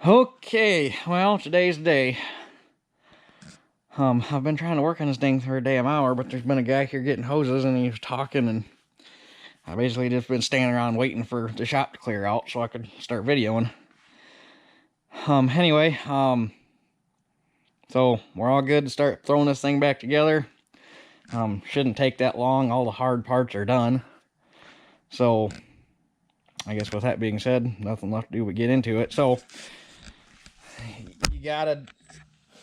Okay, well, today's the day. I've been trying to work on this thing for a damn hour, but there's been a guy here getting hoses, and he was talking, and I basically just been standing around waiting for the shop to clear out so I could start videoing. Anyway, so we're all good to start throwing this thing back together. Shouldn't take that long. All the hard parts are done. So, I guess with that being said, nothing left to do but get into it. So, you gotta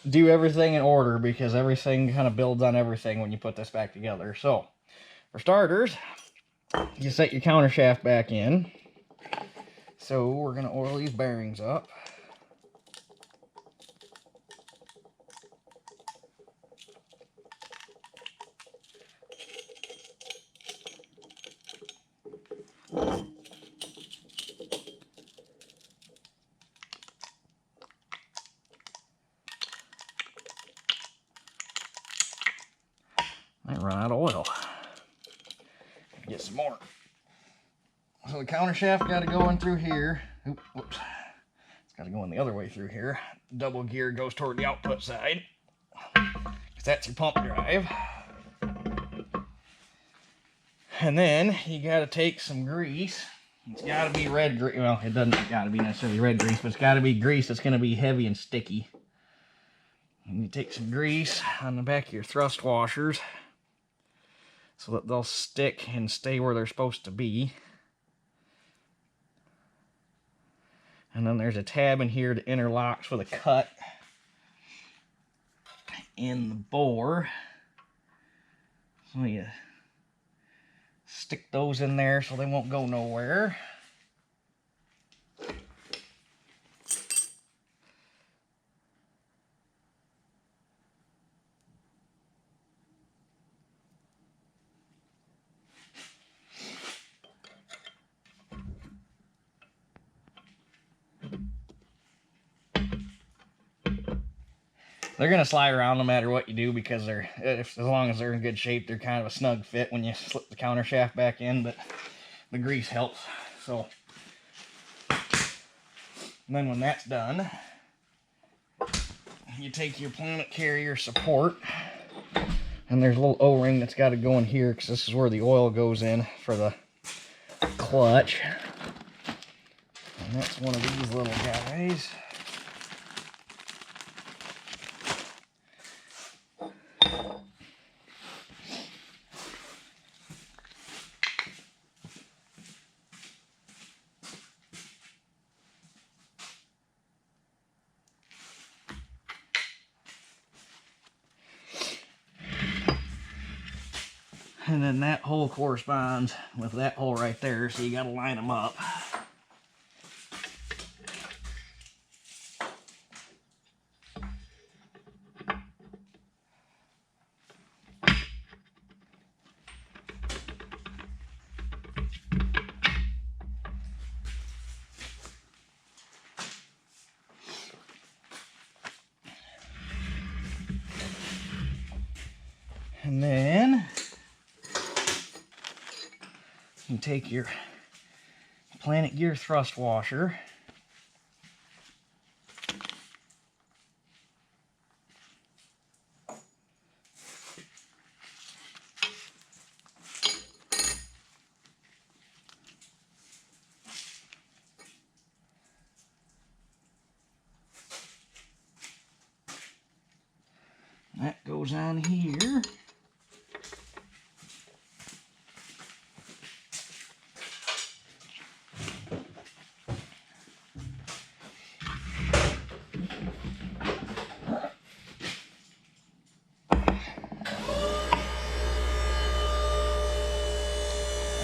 do everything in order because everything kind of builds on everything when you put this back together. So, for starters, you set your counter shaft back in. So, we're going to oil these bearings up. Might run out of oil. Get some more. So the counter shaft got to go in through here. Oops, whoops. It's got to go in the other way through here. Double gear goes toward the output side, because that's your pump drive. And then you got to take some grease. It's got to be red grease. Well, it doesn't got to be necessarily red grease, but it's got to be grease that's going to be heavy and sticky. And you take some grease on the back of your thrust washers so that they'll stick and stay where they're supposed to be. And then there's a tab in here that interlocks with a cut in the bore. So you stick those in there so they won't go nowhere. They're going to slide around no matter what you do because as long as they're in good shape, they're kind of a snug fit when you slip the counter shaft back in, but the grease helps. So, and then when that's done, you take your planet carrier support, and there's a little O-ring that's got to go in here because this is where the oil goes in for the clutch. And that's one of these little guys. And then that hole corresponds with that hole right there, so you got to line them up. And then you take your Planet Gear thrust washer, that goes on here.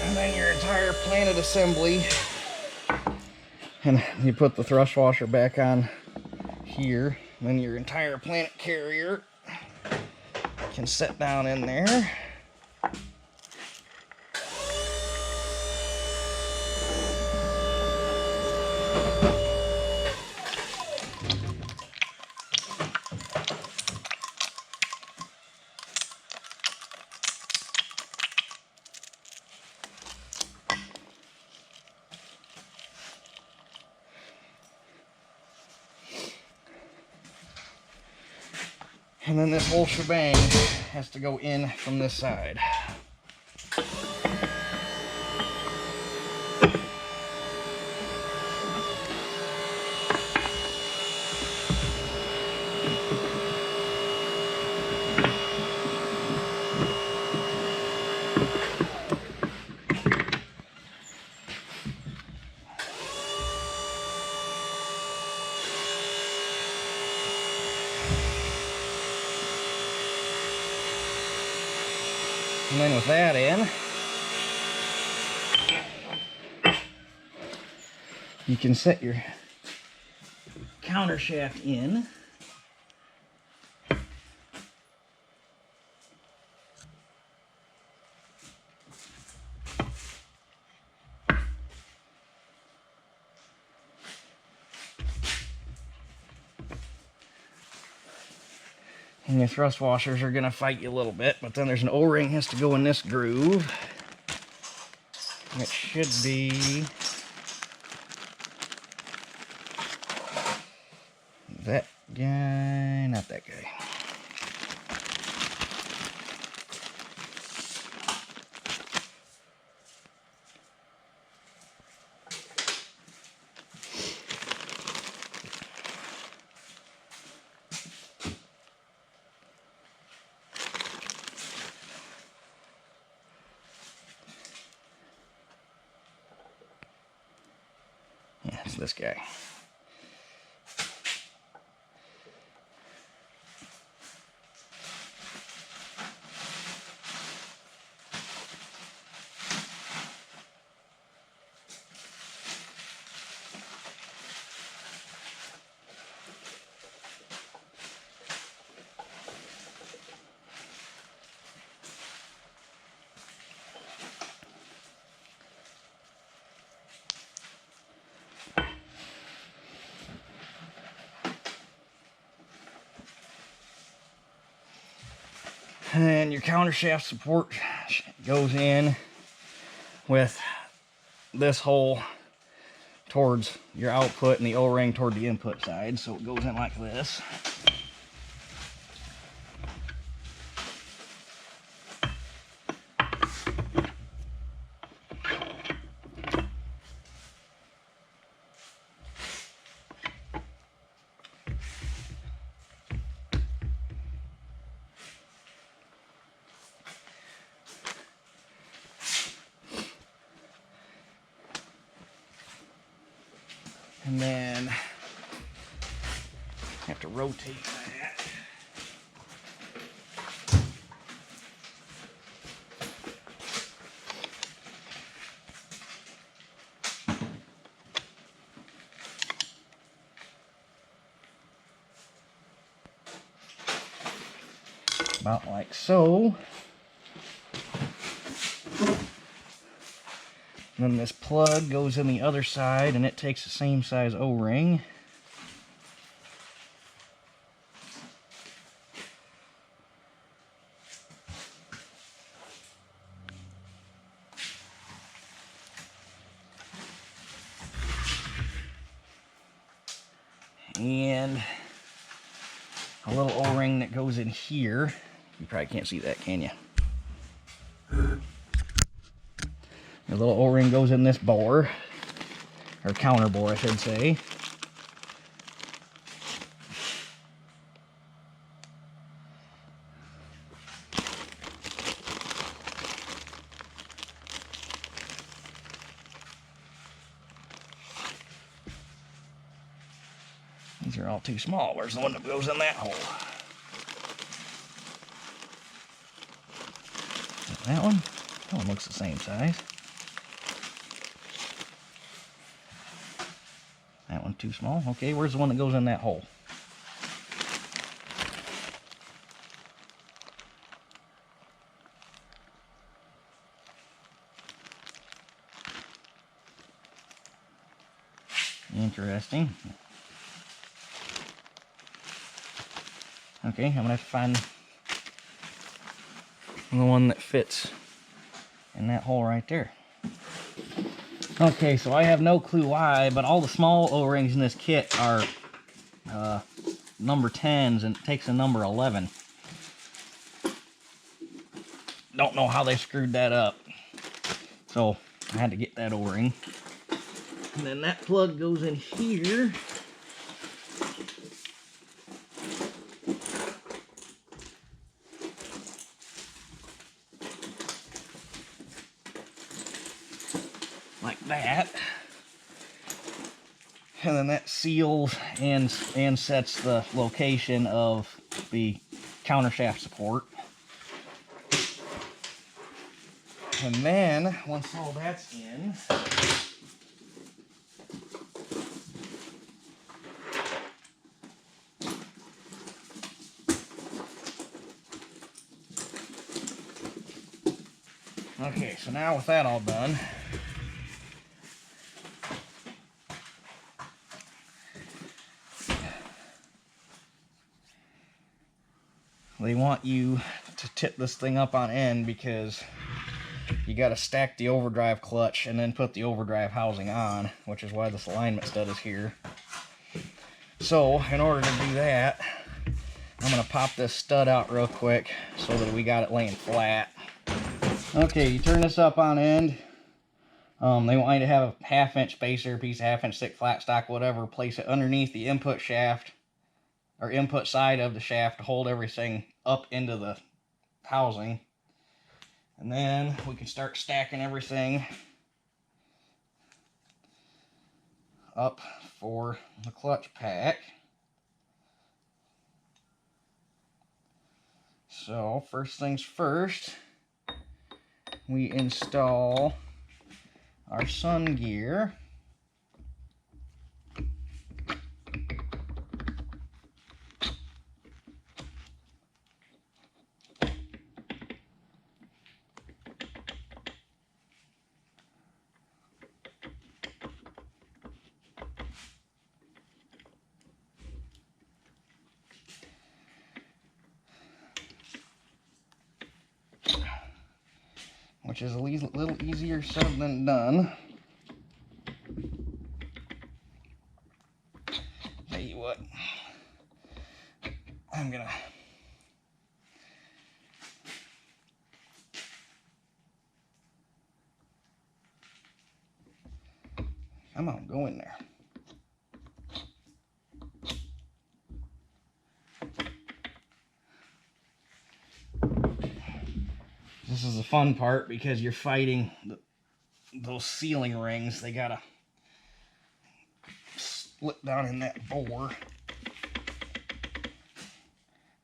And then your entire planet assembly. And you put the thrust washer back on here. And then your entire planet carrier can sit down in there. And then this whole shebang has to go in from this side. And then with that in, you can set your counter shaft in. And your thrust washers are going to fight you a little bit, but then there's an O-ring has to go in this groove. It should be that guy, not that guy. Yeah, it's this guy. And your counter shaft support goes in with this hole towards your output and the O-ring toward the input side. So it goes in like this. And then have to rotate that. About like so. And then this plug goes in the other side and it takes the same size O-ring. And a little O-ring that goes in here. You probably can't see that, can you? A little O-ring goes in this bore, or counter bore, I should say. These are all too small. Where's the one that goes in that hole? That one? That one looks the same size. That one too small. Okay, where's the one that goes in that hole? Interesting. Okay, I'm gonna have to find the one that fits in that hole right there. Okay, so I have no clue why, but all the small O-rings in this kit are number 10s and it takes a number 11. Don't know how they screwed that up. So I had to get that O-ring. And then that plug goes in here. Like that. And then that seals and sets the location of the countershaft support. And then, once all that's in, okay, so now with that all done, they want you to tip this thing up on end because you got to stack the overdrive clutch and then put the overdrive housing on, which is why this alignment stud is here. So, in order to do that, I'm going to pop this stud out real quick so that we got it laying flat. Okay, you turn this up on end. They want you to have a 1/2 inch spacer, piece of 1/2 inch thick flat stock, whatever. Place it underneath the input shaft, or input side of the shaft to hold everything up into the housing. And then we can start stacking everything up for the clutch pack. So first things first, we install our sun gear. Which is a little easier said than done. Tell you what, I'm gonna come on, go in there. This is the fun part because you're fighting those sealing rings. They gotta split down in that bore.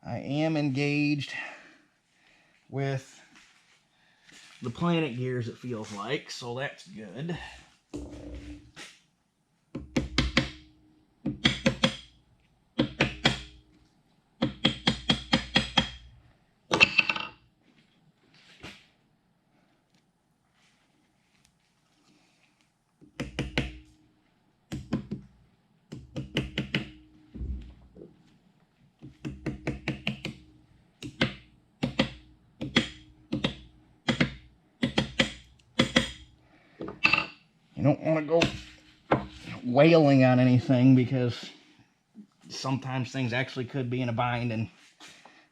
I am engaged with the Planet gears, it feels like, so that's good. You don't want to go wailing on anything because sometimes things actually could be in a bind and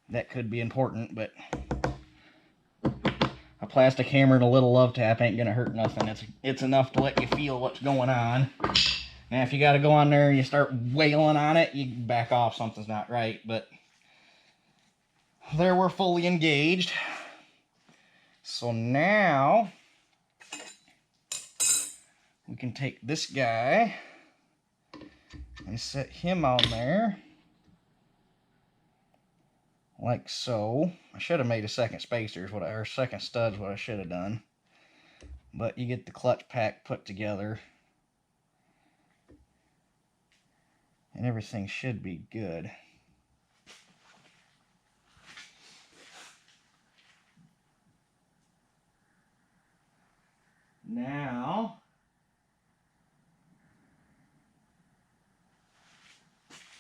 that could be important, but a plastic hammer and a little love tap ain't gonna hurt nothing. It's enough to let you feel what's going on. Now if you gotta go on there and you start wailing on it, you back off, something's not right. But there, we're fully engaged. So now we can take this guy and set him on there like so. I should have made a second spacer, or second stud's what I should have done. But you get the clutch pack put together and everything should be good. Now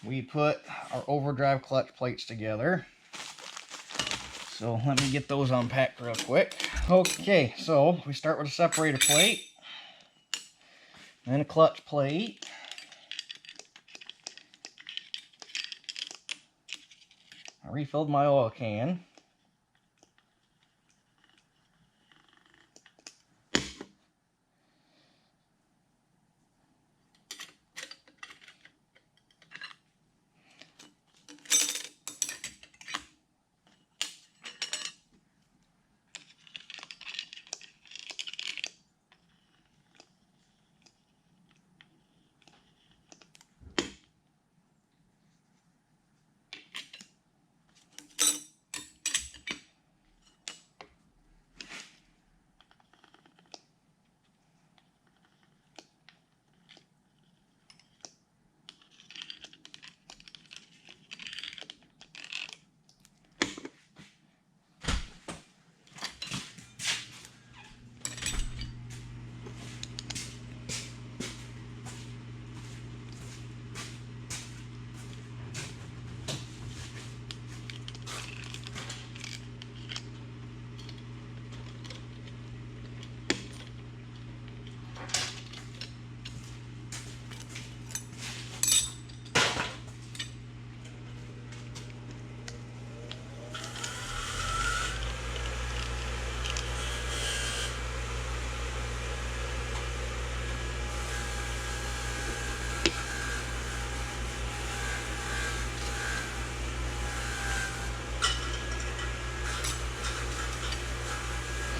we put our overdrive clutch plates together. So let me get those unpacked real quick. Okay, so we start with a separator plate, then a clutch plate, I refilled my oil can.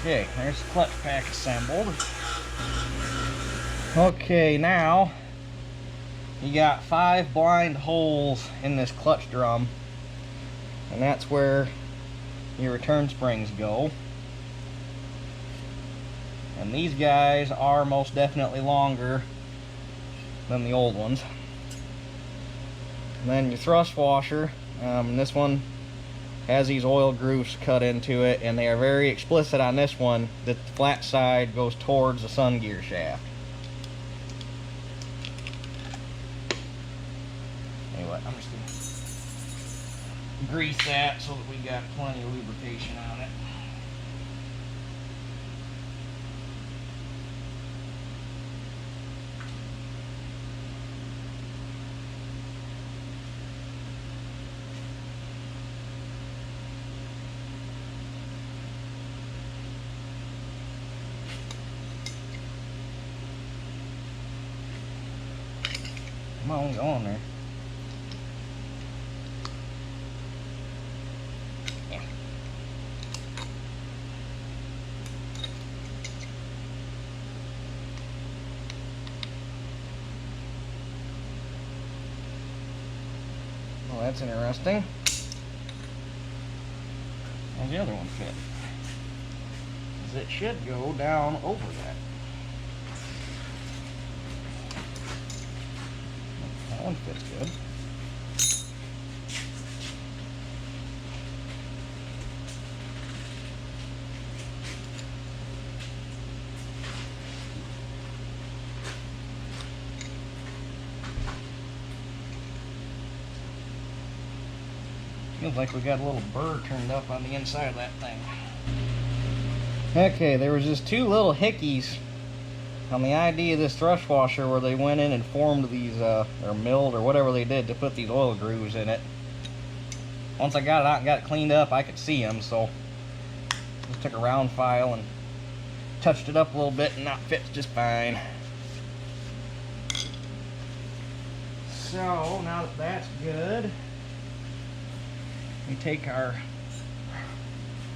Okay, there's the clutch pack assembled. Okay, now you got 5 blind holes in this clutch drum, and that's where your return springs go. And these guys are most definitely longer than the old ones. And then your thrust washer, this one has these oil grooves cut into it, and they are very explicit on this one that the flat side goes towards the sun gear shaft. Anyway, I'm just gonna grease that so that we got plenty of lubrication on it. Come on, go on there. Yeah. Well, that's interesting. How's the other one fit? 'Cause it should go down over that. That one fits good. Feels like we got a little burr turned up on the inside of that thing. Okay, there was just 2 little hickeys on the idea of this thrust washer where they went in and formed these, or milled or whatever they did to put these oil grooves in it. Once I got it out and got it cleaned up, I could see them, so just took a round file and touched it up a little bit, and that fits just fine. So, now that that's good, we take our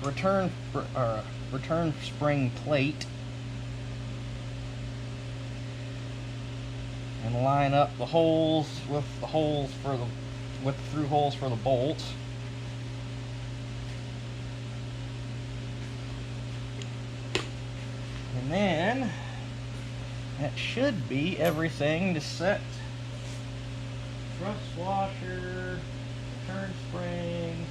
return spring plate and line up the holes with the holes for the through holes for the bolts. And then that should be everything to set thrust washer, return springs,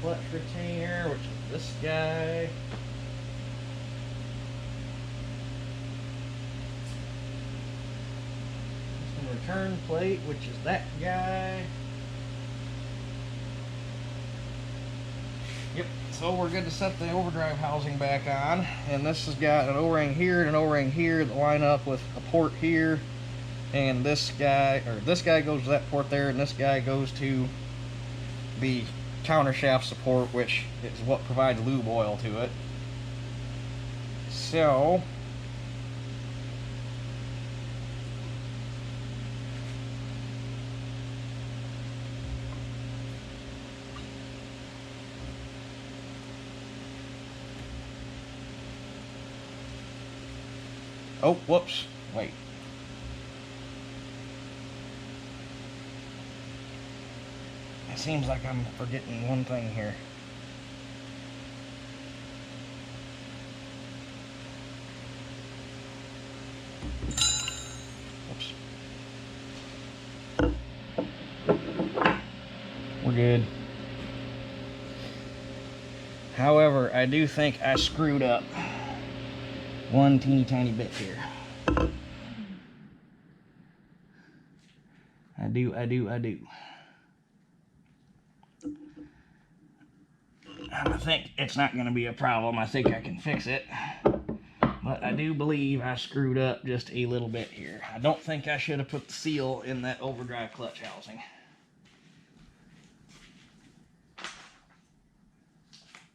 clutch retainer, which is this guy. Return plate, which is that guy. Yep, so we're good to set the overdrive housing back on, and this has got an O-ring here and an O-ring here that line up with a port here And this guy goes to that port there, and this guy goes to the counter shaft support, which is what provides lube oil to it. So oh, whoops, wait. It seems like I'm forgetting one thing here. Whoops. We're good. However, I do think I screwed up one teeny tiny bit here. I do. I think it's not going to be a problem. I think I can fix it. But I do believe I screwed up just a little bit here. I don't think I should have put the seal in that overdrive clutch housing.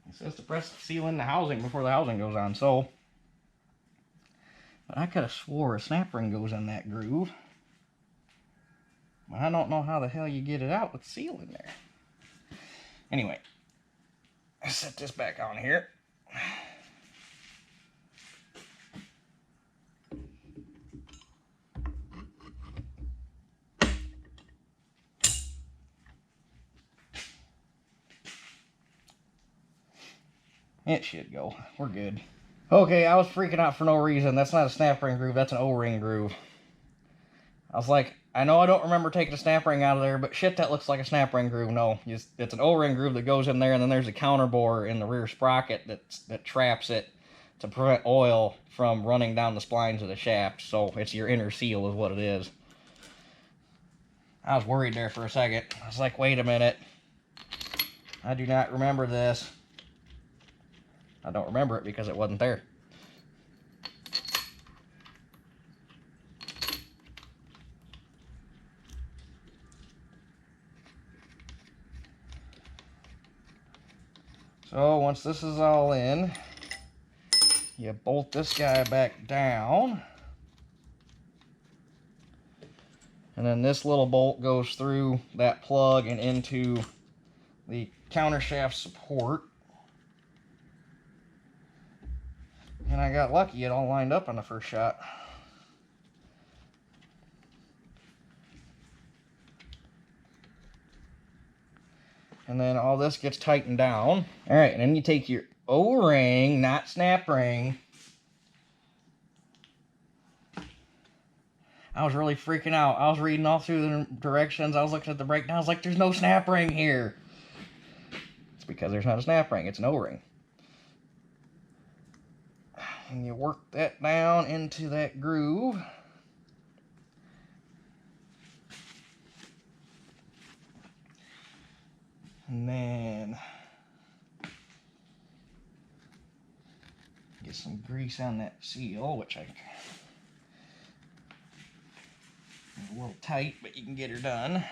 It says to press the seal in the housing before the housing goes on, so. But I could have swore a snap ring goes in that groove. But I don't know how the hell you get it out with the seal in there. Anyway, let's set this back on here. It should go. We're good. Okay, I was freaking out for no reason. That's not a snap ring groove, that's an O-ring groove. I was like, I know I don't remember taking a snap ring out of there, but shit, that looks like a snap ring groove. No, it's an O-ring groove that goes in there, and then there's a counter bore in the rear sprocket that traps it to prevent oil from running down the splines of the shaft. So it's your inner seal is what it is. I was worried there for a second. I was like, wait a minute. I do not remember this. I don't remember it because it wasn't there. So once this is all in, you bolt this guy back down. And then this little bolt goes through that plug and into the countershaft support. And I got lucky, it all lined up on the first shot. And then all this gets tightened down. All right, and then you take your O-ring, not snap ring. I was really freaking out. I was reading all through the directions. I was looking at the breakdown. I was like, there's no snap ring here. It's because there's not a snap ring. It's an O-ring. And you work that down into that groove. And then get some grease on that seal, which is a little tight, but you can get her done.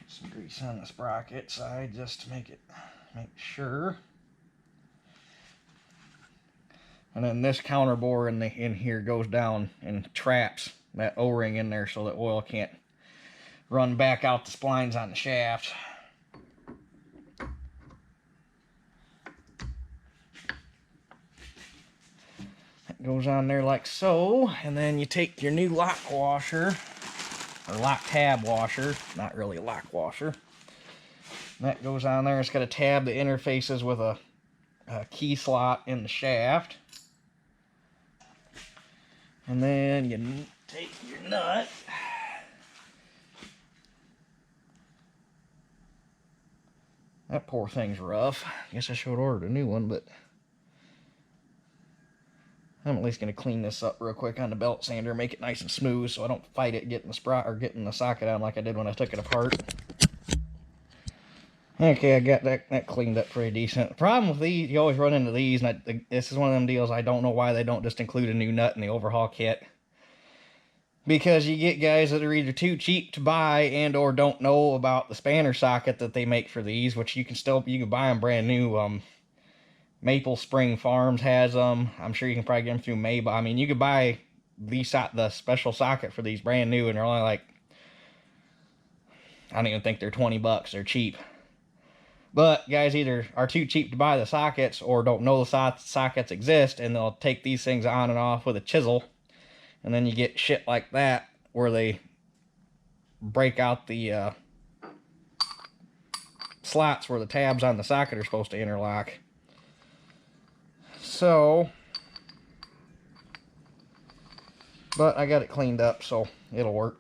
Some grease on the sprocket side just to make sure. And then this counter bore in here goes down and traps that O-ring in there so that oil can't run back out the splines on the shaft. That goes on there like so, and then you take your new lock washer, or lock tab washer, not really a lock washer. That goes on there. It's got a tab that interfaces with a key slot in the shaft. And then you take your nut. That poor thing's rough. Guess I should have ordered a new one, but I'm at least going to clean this up real quick on the belt sander, make it nice and smooth so I don't fight it getting the socket out like I did when I took it apart. Okay, I got that cleaned up pretty decent. The problem with these, you always run into these, and this is one of them deals I don't know why they don't just include a new nut in the overhaul kit. Because you get guys that are either too cheap to buy and or don't know about the spanner socket that they make for these, which you can buy them brand new. Maple Spring Farms has them. I'm sure you can probably get them through Maybach. I mean, you could buy the special socket for these brand new, and they're only like, I don't even think they're 20 bucks. They're cheap. But guys either are too cheap to buy the sockets or don't know the sockets exist, and they'll take these things on and off with a chisel. And then you get shit like that where they break out the slots where the tabs on the socket are supposed to interlock. So, but I got it cleaned up, so it'll work.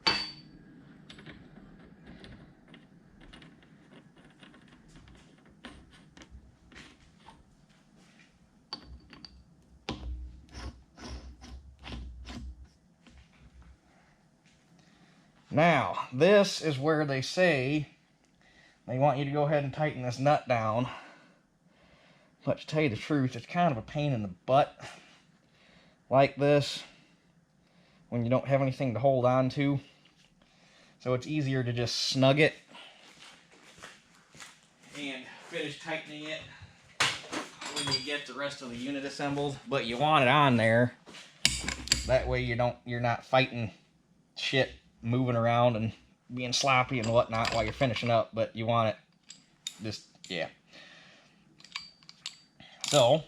Now, this is where they say they want you to go ahead and tighten this nut down. But to tell you the truth, it's kind of a pain in the butt like this when you don't have anything to hold on to. So it's easier to just snug it and finish tightening it when you get the rest of the unit assembled. But you want it on there. That way you're not fighting shit moving around and being sloppy and whatnot while you're finishing up, but you want it just, yeah. So,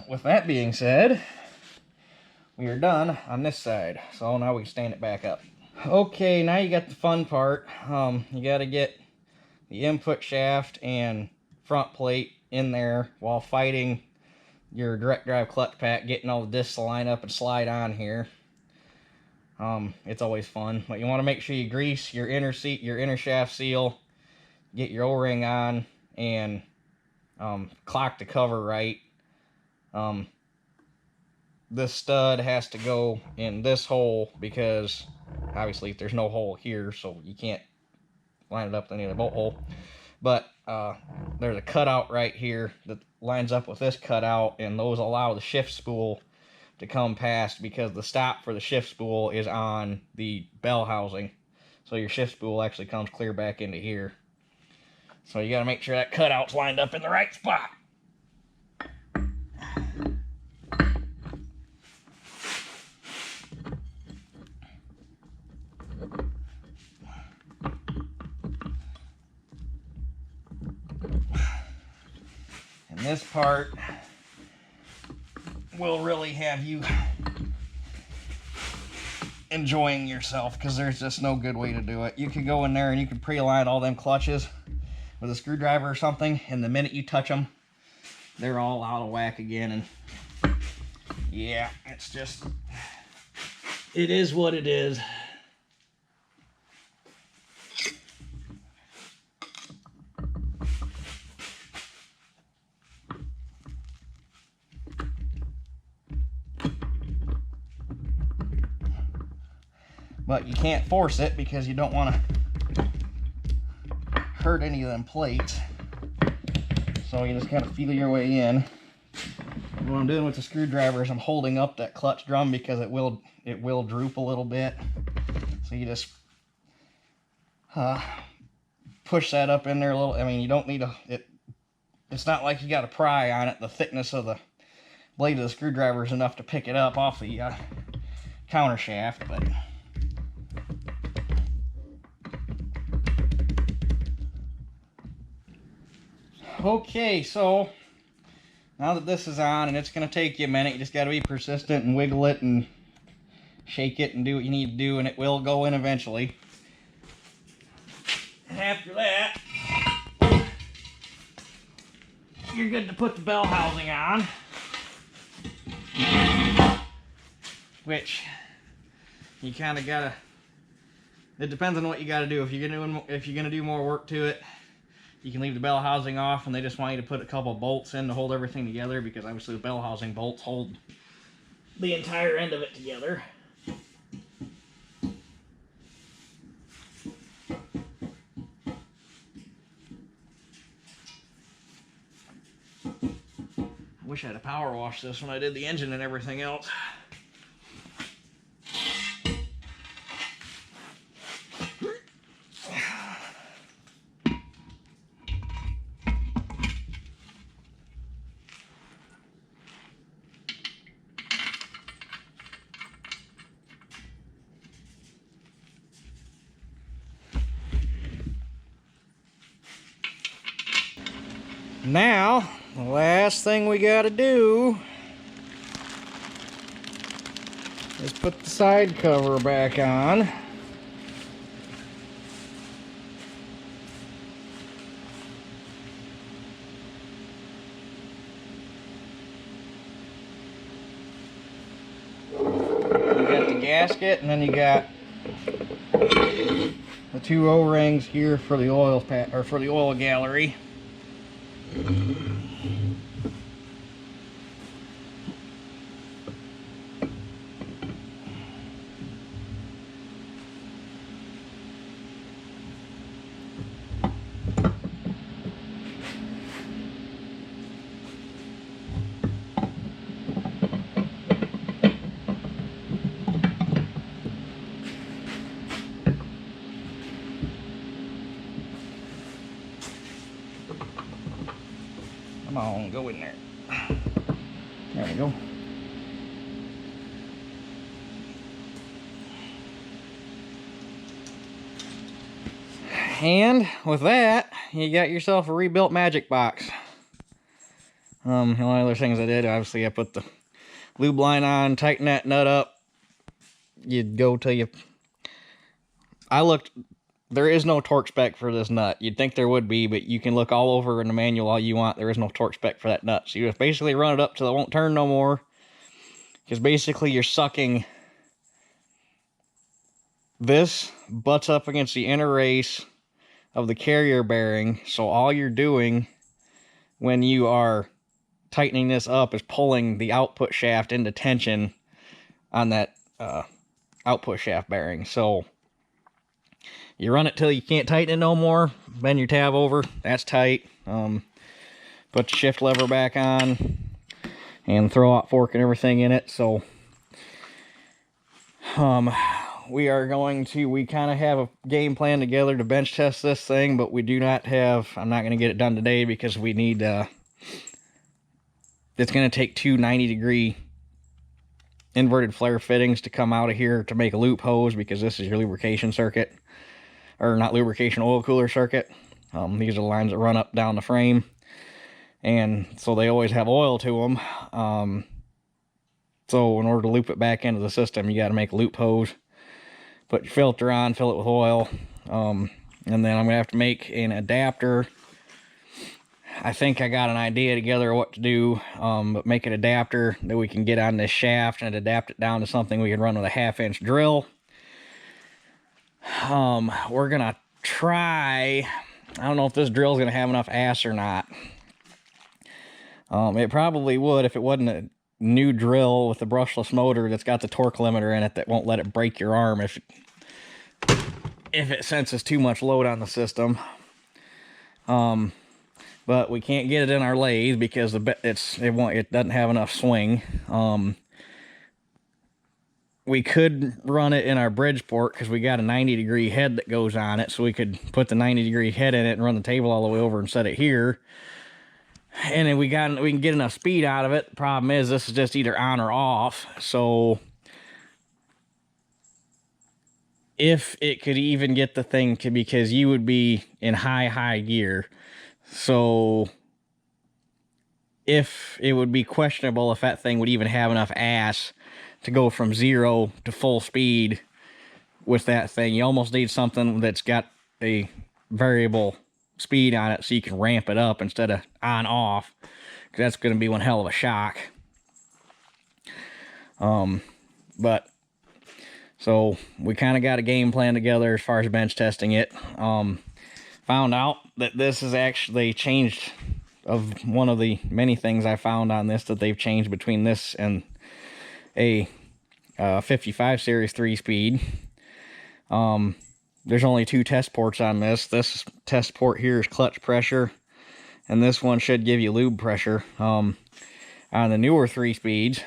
with that being said, we are done on this side. So now we can stand it back up. Okay, now you got the fun part. You got to get the input shaft and front plate in there while fighting your direct drive clutch pack, getting all the discs to line up and slide on here. It's always fun, but you want to make sure you grease your inner shaft seal, get your O-ring on, and clock the cover right. This stud has to go in this hole because obviously there's no hole here, so you can't line it up to any other bolt hole. But there's a cutout right here that lines up with this cutout, and those allow the shift spool to come past because the stop for the shift spool is on the bell housing. So your shift spool actually comes clear back into here. So you got to make sure that cutout's lined up in the right spot. And this part will really have you enjoying yourself because there's just no good way to do it. You could go in there and you can pre-align all them clutches with a screwdriver or something, and the minute you touch them, they're all out of whack again. And yeah, it's just, it is what it is. But you can't force it because you don't want to hurt any of them plates. So you just kind of feel your way in. What I'm doing with the screwdriver is I'm holding up that clutch drum because it will droop a little bit. So you just push that up in there a little. I mean, you don't need it's not like you got to pry on it. The thickness of the blade of the screwdriver is enough to pick it up off the counter shaft, but okay, so now that this is on, and it's going to take you a minute, you just got to be persistent and wiggle it and shake it and do what you need to do, and it will go in eventually. And after that, you're good to put the bell housing on, which you kind of got to, it depends on what you got to do. If you're going to do more work to it, you can leave the bell housing off, and they just want you to put a couple of bolts in to hold everything together, because obviously the bell housing bolts hold the entire end of it together. Wish I had a power wash this when I did the engine and everything else. Now, the last thing we gotta do is put the side cover back on. You got the gasket, and then you got the two O-rings here for the oil or for the oil gallery. Come on, go in there. There we go. And with that, you got yourself a rebuilt magic box. The only other things I did, obviously I put the lube line on, tighten that nut up. You'd go till you... I looked... There is no torque spec for this nut. You'd think there would be, but you can look all over in the manual all you want. There is no torque spec for that nut. So you just basically run it up till it won't turn no more. Because basically you're sucking... This butts up against the inner race of the carrier bearing. So all you're doing when you are tightening this up is pulling the output shaft into tension on that output shaft bearing. So... You run it till you can't tighten it no more. Bend your tab over. That's tight. Put the shift lever back on. And throw out fork and everything in it. So, we are going to... We kind of have a game plan together to bench test this thing. But we do not have... I'm not going to get it done today because we need... it's going to take two 90-degree inverted flare fittings to come out of here to make a loop hose. Because this is your lubrication circuit. Or not lubrication, oil cooler circuit. These are the lines that run up down the frame. And so they always have oil to them. So in order to loop it back into the system, you got to make a loop hose. Put your filter on, fill it with oil. And then I'm going to have to make an adapter. I think I got an idea together of what to do. But make an adapter that we can get on this shaft and adapt it down to something we can run with a 1/2-inch drill. We're gonna try... I don't know if this drill is gonna have enough ass or not. It probably would if it wasn't a new drill with a brushless motor that's got the torque limiter in it that won't let it break your arm if it senses too much load on the system. But we can't get it in our lathe because it doesn't have enough swing. We could run it in our Bridgeport because we got a 90-degree head that goes on it, so we could put the 90-degree head in it and run the table all the way over and set it here. And then we can get enough speed out of it. The problem is this is just either on or off. So if it could even get the thing to... Because you would be in high gear. So if it would be questionable if that thing would even have enough ass to go from 0 to full speed with that thing. You almost need something that's got a variable speed on it so you can ramp it up instead of on off, because that's going to be one hell of a shock. But so we kind of got a game plan together as far as bench testing it. Found out that this is actually changed of one of the many things I found on this that they've changed between this and a 55 series 3-speed. There's only 2 test ports on this. This test port here is clutch pressure, and this one should give you lube pressure. On the newer 3-speeds,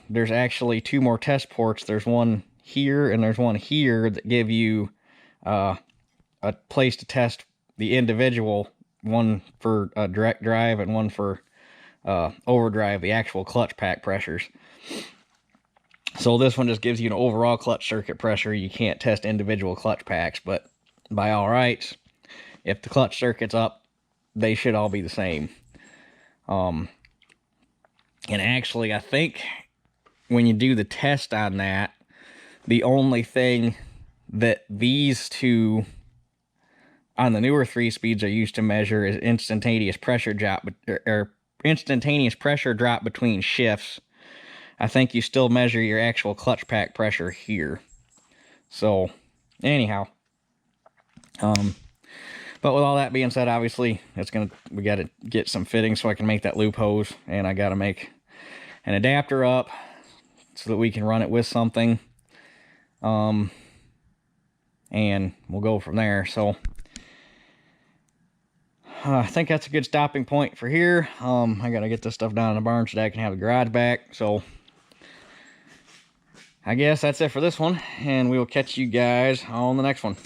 there's actually 2 more test ports. There's one here and there's one here that give you a place to test the individual, one for direct drive and one for overdrive, the actual clutch pack pressures. So this one just gives you an overall clutch circuit pressure. You can't test individual clutch packs, but by all rights, if the clutch circuit's up, they should all be the same. And actually, I think when you do the test on that, the only thing that these two on the newer 3-speeds are used to measure is instantaneous pressure drop, or instantaneous pressure drop between shifts. I think you still measure your actual clutch pack pressure here. So, anyhow, but with all that being said, obviously, we got to get some fittings so I can make that loop hose, and I got to make an adapter up so that we can run it with something, and we'll go from there. So, I think that's a good stopping point for here. I got to get this stuff down in the barn so that I can have the garage back. So, I guess that's it for this one, and we will catch you guys on the next one.